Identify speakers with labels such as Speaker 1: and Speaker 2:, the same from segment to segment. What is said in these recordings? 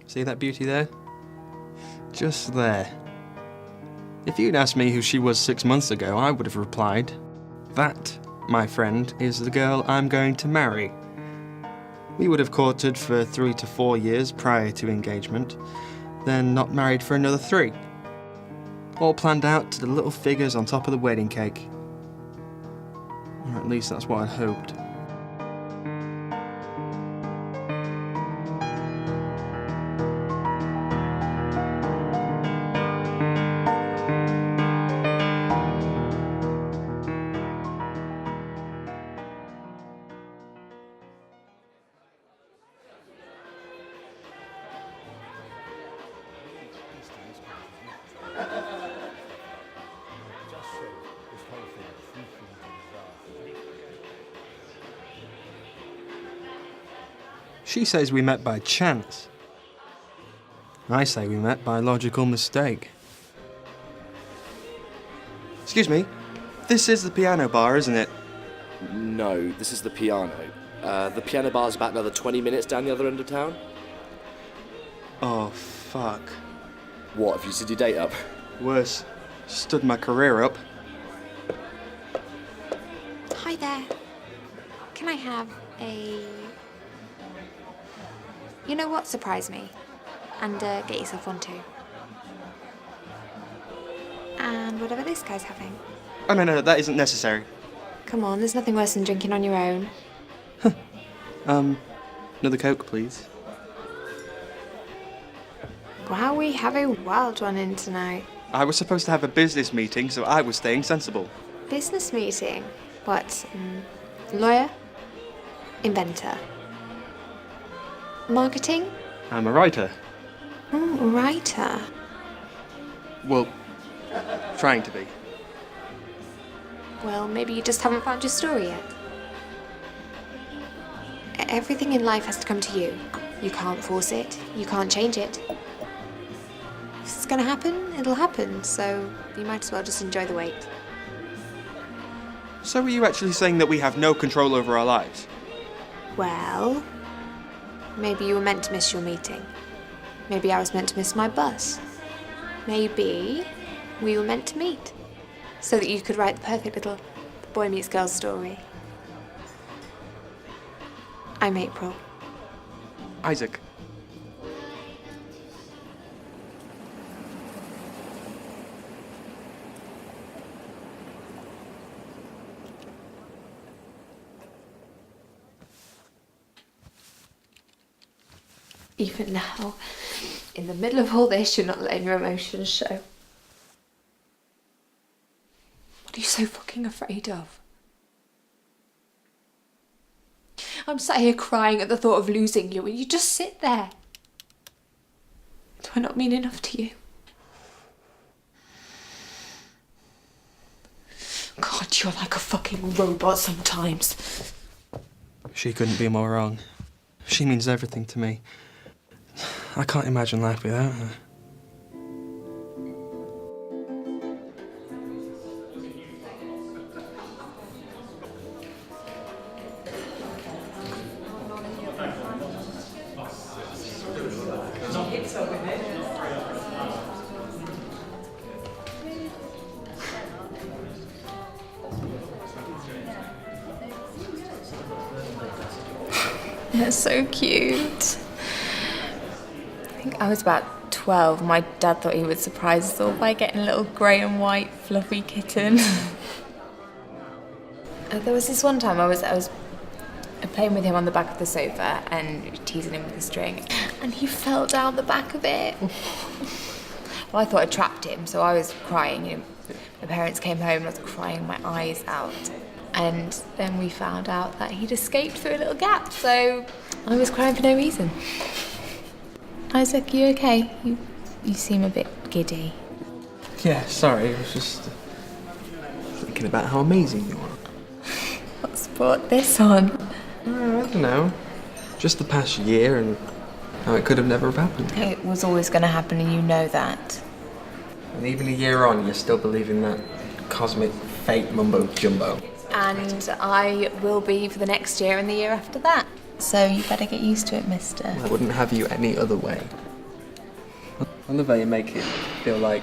Speaker 1: See that beauty there? Just there. If you'd asked me who she was 6 months ago, I would have replied, that, my friend, is the girl I'm going to marry. We would have courted for 3 to 4 years prior to engagement, then not married for another 3. All planned out to the little figures on top of the wedding cake. Or at least that's what I'd hoped. She says we met by chance. I say we met by logical mistake. Excuse me, this is the piano bar, isn't it?
Speaker 2: No, this is the piano. The piano bar's about another 20 minutes down the other end of town.
Speaker 1: Oh, fuck.
Speaker 2: What, have you stood your date up?
Speaker 1: Worse, stood my career up.
Speaker 3: Hi there. Can I have a... You know what? Surprise me. And get yourself one too. And whatever this guy's having.
Speaker 1: Oh, no, that isn't necessary.
Speaker 3: Come on, there's nothing worse than drinking on your own.
Speaker 1: Another Coke, please.
Speaker 3: Wow, we have a wild one in tonight.
Speaker 1: I was supposed to have a business meeting, so I was staying sensible.
Speaker 3: Business meeting? What? Lawyer? Inventor? Marketing?
Speaker 1: I'm a writer.
Speaker 3: Oh, writer.
Speaker 1: Well, trying to be.
Speaker 3: Well, maybe you just haven't found your story yet. Everything in life has to come to you. You can't force it. You can't change it. If it's gonna happen, it'll happen, so you might as well just enjoy the wait.
Speaker 1: So are you actually saying that we have no control over our lives?
Speaker 3: Well, maybe you were meant to miss your meeting. Maybe I was meant to miss my bus. Maybe we were meant to meet, so that you could write the perfect little boy meets girl story. I'm April.
Speaker 1: Isaac.
Speaker 3: Even now, in the middle of all this, you're not letting your emotions show. What are you so fucking afraid of? I'm sat here crying at the thought of losing you, and you just sit there. Do I not mean enough to you? God, you're like a fucking robot sometimes.
Speaker 1: She couldn't be more wrong. She means everything to me. I can't imagine life without her.
Speaker 3: They're so cute. I think I was about 12. My dad thought he would surprise us all by getting a little grey and white fluffy kitten. There was this one time I was playing with him on the back of the sofa and teasing him with a string, and he fell down the back of it. Well, I thought I trapped him, so I was crying. You know, my parents came home and I was crying my eyes out. And then we found out that he'd escaped through a little gap, so I was crying for no reason. Isaac, you okay? You seem a bit giddy.
Speaker 1: Yeah, sorry, I was just thinking about how amazing you are.
Speaker 3: What's brought this on?
Speaker 1: I don't know. Just the past year and how it could have never have happened.
Speaker 3: It was always going to happen, and you know that.
Speaker 1: And even a year on, you're still believing that cosmic fate mumbo-jumbo.
Speaker 3: And I will be for the next year and the year after that. So you better get used to it, mister.
Speaker 1: I wouldn't have you any other way. I love how you make it feel like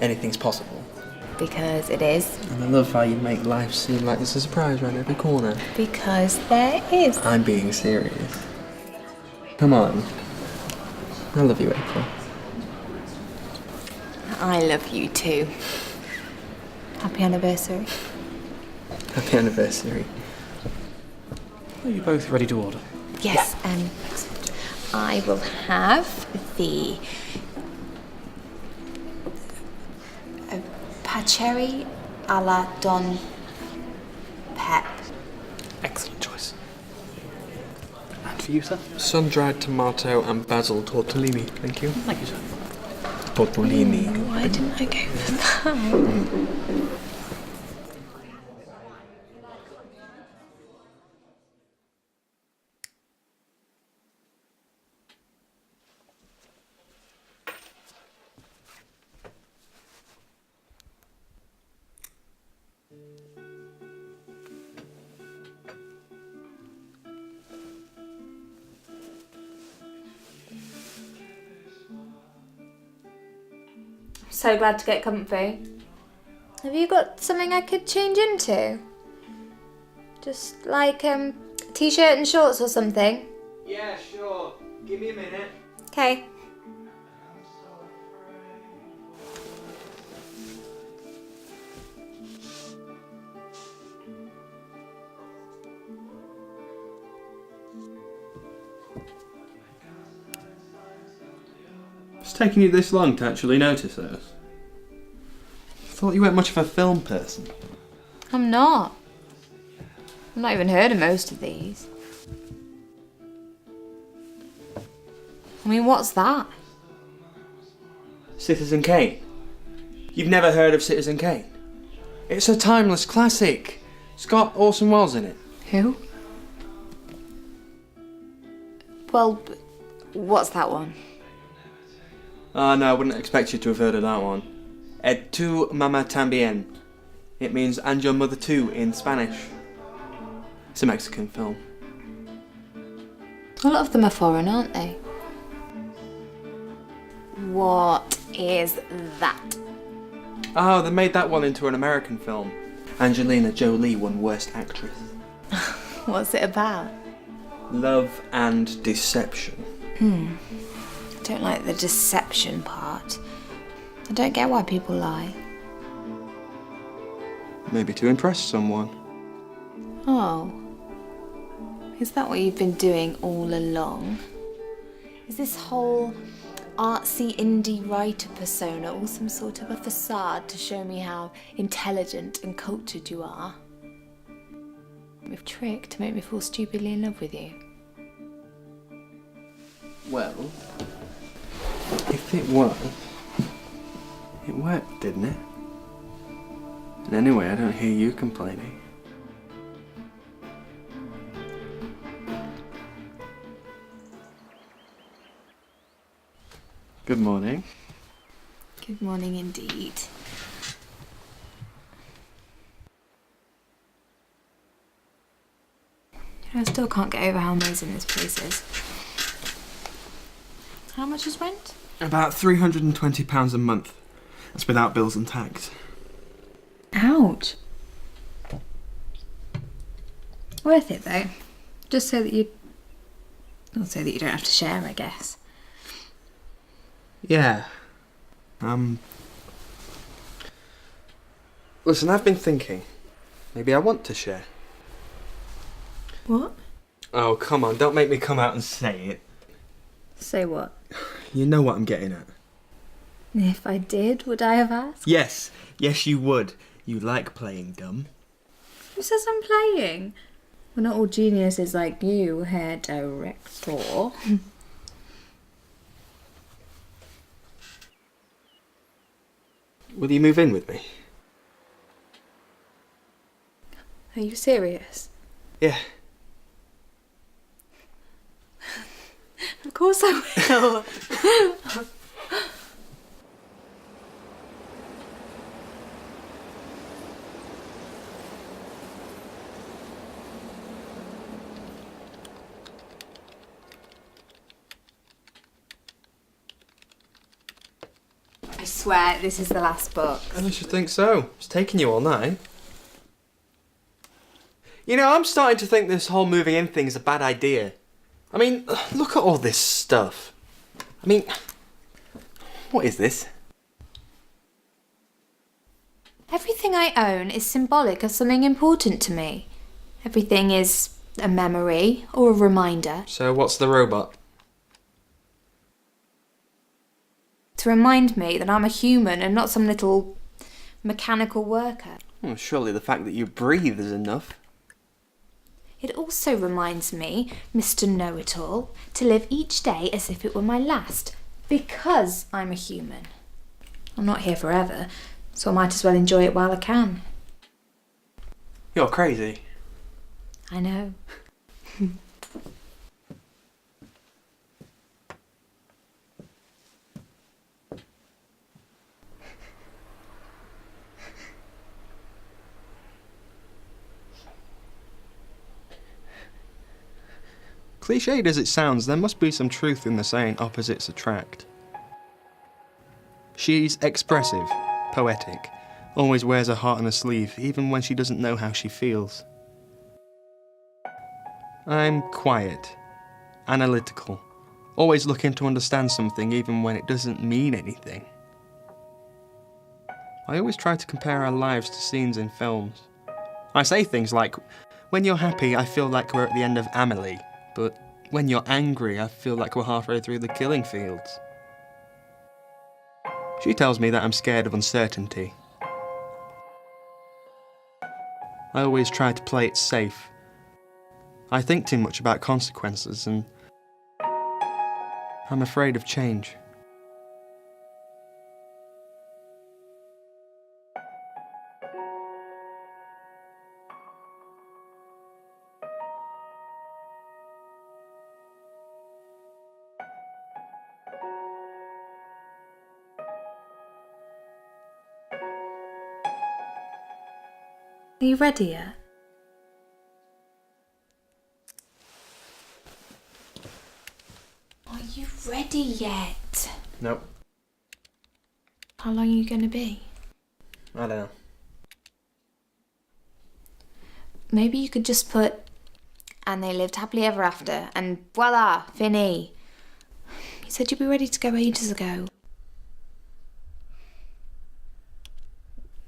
Speaker 1: anything's possible.
Speaker 3: Because it is.
Speaker 1: And I love how you make life seem like there's a surprise around every corner.
Speaker 3: Because there is.
Speaker 1: I'm being serious. Come on. I love you, April.
Speaker 3: I love you too. Happy anniversary.
Speaker 1: Happy anniversary.
Speaker 2: Are you both ready to order?
Speaker 3: Yes, I will have the Pachery a la Don Pep.
Speaker 2: Excellent choice. And for you, sir?
Speaker 1: Sun-dried tomato and basil tortellini, thank you.
Speaker 2: Thank you, sir.
Speaker 1: Tortellini.
Speaker 3: Why didn't I go for that? So glad to get comfy. Have you got something I could change into? Just like t-shirt and shorts or something?
Speaker 1: Yeah, sure. Give me a minute.
Speaker 3: Okay.
Speaker 1: It's taking you this long to actually notice those. Thought you weren't much of a film person.
Speaker 3: I'm not. I've not even heard of most of these. I mean, what's that?
Speaker 1: Citizen Kane. You've never heard of Citizen Kane? It's a timeless classic. It's got Orson Welles in it.
Speaker 3: Who? Well, what's that one?
Speaker 1: Oh no, I wouldn't expect you to have heard of that one. Et tu mama tambien. It means and your mother too in Spanish. It's a Mexican film.
Speaker 3: A lot of them are foreign, aren't they? What is that?
Speaker 1: Oh, they made that one into an American film. Angelina Jolie won Worst Actress.
Speaker 3: What's it about?
Speaker 1: Love and deception.
Speaker 3: I don't like the deception part. I don't get why people lie.
Speaker 1: Maybe to impress someone.
Speaker 3: Oh. Is that what you've been doing all along? Is this whole artsy indie writer persona all some sort of a facade to show me how intelligent and cultured you are? With trick to make me fall stupidly in love with you.
Speaker 1: Well, if it was, it worked, didn't it? And anyway, I don't hear you complaining. Good morning.
Speaker 3: Good morning indeed. I still can't get over how amazing this place is. How much is rent?
Speaker 1: About £320 a month. That's without bills and tax.
Speaker 3: Ouch. Worth it though. Just so that you... Well, so that you don't have to share, I guess.
Speaker 1: Yeah. Listen, I've been thinking. Maybe I want to share.
Speaker 3: What?
Speaker 1: Oh, come on, don't make me come out and say it.
Speaker 3: Say what?
Speaker 1: You know what I'm getting at.
Speaker 3: If I did, would I have asked?
Speaker 1: Yes, yes you would. You like playing dumb.
Speaker 3: Who says I'm playing? We're not all geniuses like you, hair director.
Speaker 1: Will you move in with me?
Speaker 3: Are you serious?
Speaker 1: Yeah.
Speaker 3: Of course I will. I swear, this is the last book.
Speaker 1: I should think so. It's taking you all night. You know, I'm starting to think this whole moving in thing's a bad idea. I mean, look at all this stuff. I mean, what is this?
Speaker 3: Everything I own is symbolic of something important to me. Everything is a memory or a reminder.
Speaker 1: So what's the robot?
Speaker 3: To remind me that I'm a human and not some little mechanical worker.
Speaker 1: Well, surely the fact that you breathe is enough.
Speaker 3: It also reminds me, Mr. Know-It-All, to live each day as if it were my last, because I'm a human. I'm not here forever, so I might as well enjoy it while I can.
Speaker 1: You're crazy.
Speaker 3: I know.
Speaker 1: Cliched as it sounds, there must be some truth in the saying opposites attract. She's expressive, poetic, always wears her heart on her sleeve, even when she doesn't know how she feels. I'm quiet, analytical, always looking to understand something even when it doesn't mean anything. I always try to compare our lives to scenes in films. I say things like, when you're happy, I feel like we're at the end of Amelie. But when you're angry, I feel like we're halfway through the killing fields. She tells me that I'm scared of uncertainty. I always try to play it safe. I think too much about consequences, and I'm afraid of change.
Speaker 3: Are you ready yet? Are you ready yet?
Speaker 1: Nope.
Speaker 3: How long are you going to be?
Speaker 1: I don't know.
Speaker 3: Maybe you could just put, and they lived happily ever after, and voila, fini. You said you'd be ready to go ages ago.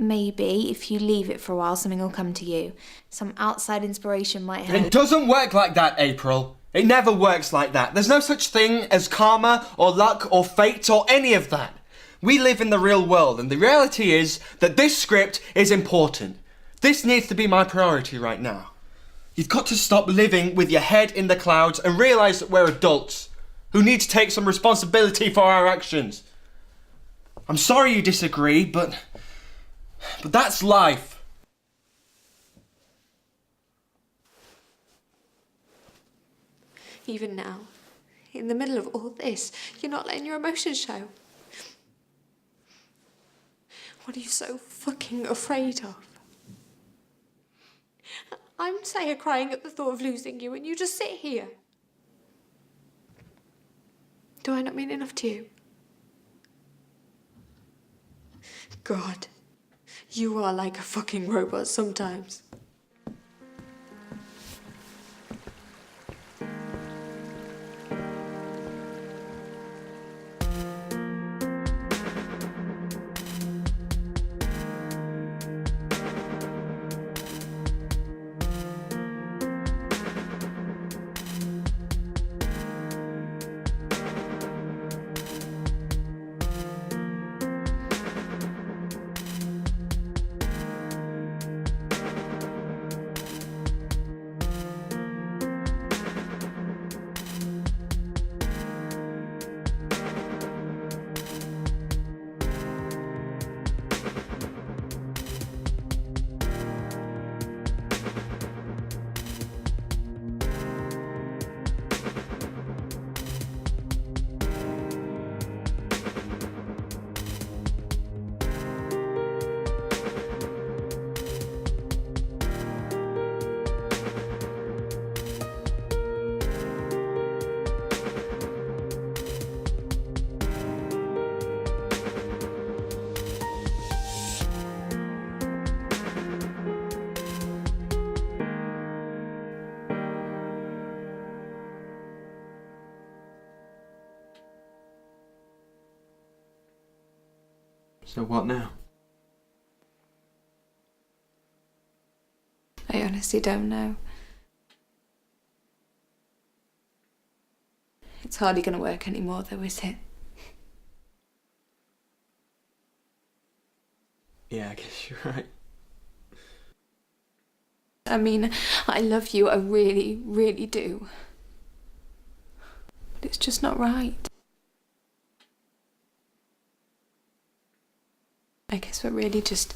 Speaker 3: Maybe if you leave it for a while, something will come to you. Some outside inspiration might help.
Speaker 1: It doesn't work like that, April. It never works like that. There's no such thing as karma or luck or fate or any of that. We live in the real world, and the reality is that this script is important. This needs to be my priority right now. You've got to stop living with your head in the clouds and realise that we're adults who need to take some responsibility for our actions. I'm sorry you disagree, but that's life.
Speaker 4: Even now, in the middle of all this, you're not letting your emotions show. What are you so fucking afraid of? I'm sat here crying at the thought of losing you, and you just sit here. Do I not mean enough to you? God. You are like a fucking robot sometimes.
Speaker 1: So what now?
Speaker 4: I honestly don't know. It's hardly going to work anymore, though, is it?
Speaker 1: Yeah, I guess you're right.
Speaker 4: I mean, I love you, I really, really do. But it's just not right. I guess we're really just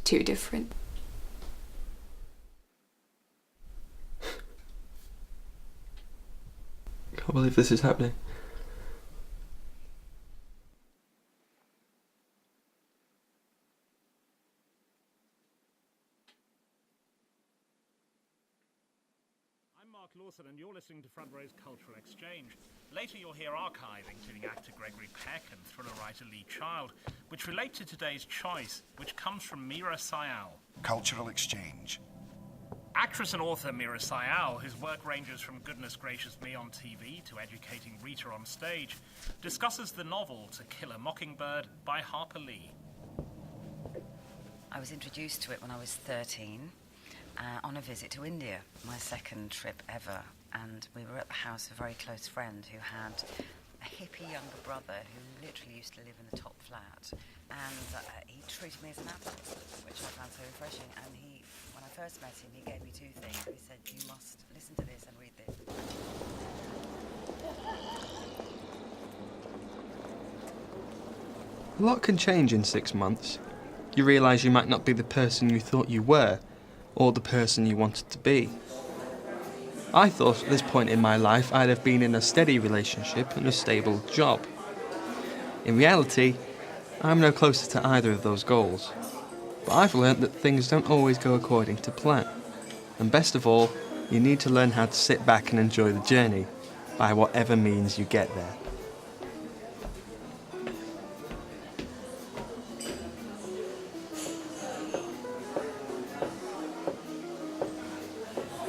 Speaker 4: too different.
Speaker 1: I can't believe this is happening.
Speaker 5: Lawson, and you're listening to Front Row's Cultural Exchange. Later you'll hear archive, including actor Gregory Peck and thriller writer Lee Child, which relate to today's choice, which comes from Meera Syal.
Speaker 6: Cultural Exchange.
Speaker 5: Actress and author Meera Syal, whose work ranges from Goodness Gracious Me on TV to Educating Rita on stage, discusses the novel To Kill a Mockingbird by Harper Lee.
Speaker 7: I was introduced to it when I was 13. On a visit to India, my second trip ever, and we were at the house of a very close friend who had a hippie younger brother who literally used to live in the top flat, and he treated me as an apple, which I found so refreshing. And when I first met him, he gave me two things. He said, "You must listen to this and read this."
Speaker 1: A lot can change in 6 months. You realise you might not be the person you thought you were, or the person you wanted to be. I thought at this point in my life I'd have been in a steady relationship and a stable job. In reality, I'm no closer to either of those goals. But I've learnt that things don't always go according to plan. And best of all, you need to learn how to sit back and enjoy the journey, by whatever means you get there.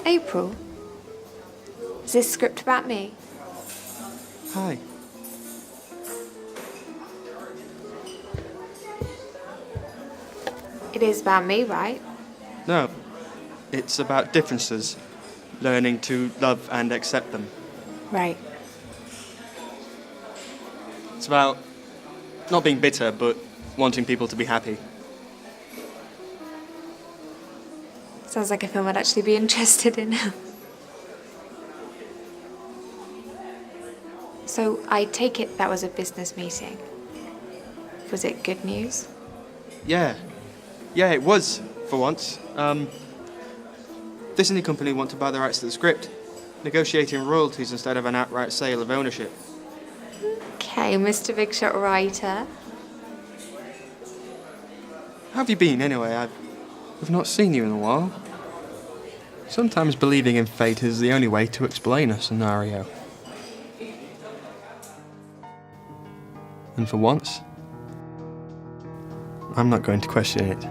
Speaker 4: April? Is this script about me?
Speaker 1: Hi.
Speaker 4: It is about me, right?
Speaker 1: No, it's about differences, learning to love and accept them.
Speaker 4: Right.
Speaker 1: It's about not being bitter, but wanting people to be happy.
Speaker 4: Sounds like a film I'd actually be interested in. So, I take it that was a business meeting. Was it good news?
Speaker 1: Yeah, it was, for once. Disney company want to buy the rights to the script, negotiating royalties instead of an outright sale of ownership.
Speaker 4: Okay, Mr. Big Shot writer.
Speaker 1: How have you been, anyway? I've not seen you in a while. Sometimes believing in fate is the only way to explain a scenario. And for once, I'm not going to question it.